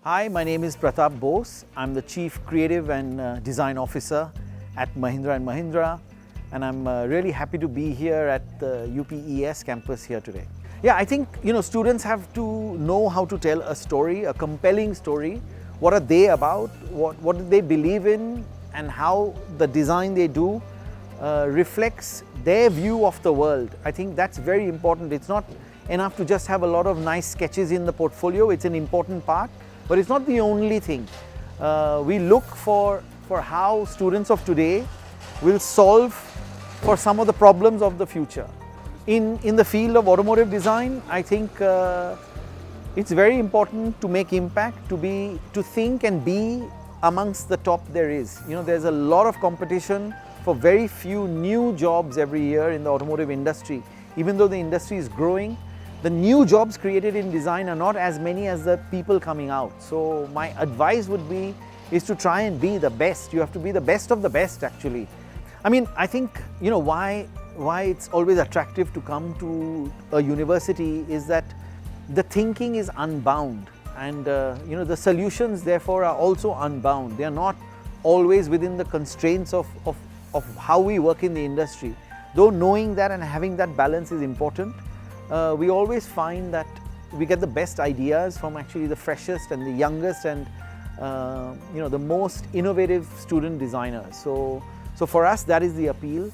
Hi, my name is Pratap Bose. I'm the Chief Creative and Design Officer at Mahindra & Mahindra, and I'm really happy to be here at the UPES campus here today. Yeah, I think students have to know how to tell a story, a compelling story. What are they about? What do they believe in? And how the design they do reflects their view of the world. I think that's very important. It's not enough to just have a lot of nice sketches in the portfolio. It's an important part, but it's not the only thing. We look for how students of today will solve for some of the problems of the future. In the field of automotive design, I think it's very important to make impact, to think and be amongst the top there is. There's a lot of competition for very few new jobs every year in the automotive industry. Even though the industry is growing, the new jobs created in design are not as many as the people coming out. So my advice would be is to try and be the best. You have to be the best of the best, actually. I think why it's always attractive to come to a university is that the thinking is unbound, and the solutions therefore are also unbound. They are not always within the constraints of how we work in the industry. Though knowing that and having that balance is important, we always find that we get the best ideas from actually the freshest and the youngest and the most innovative student designers. So for us, that is the appeal.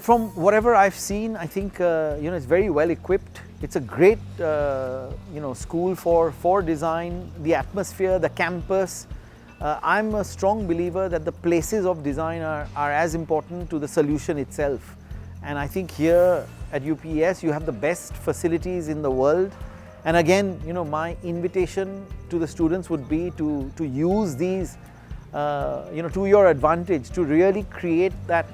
From whatever I've seen, I think it's very well equipped. It's a great school for design. The atmosphere, the campus. I'm a strong believer that the places of design are as important to the solution itself. And I think here at UPES, you have the best facilities in the world. And again, my invitation to the students would be to use these to your advantage, to really create that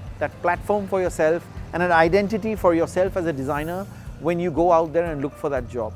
platform for yourself and an identity for yourself as a designer when you go out there and look for that job.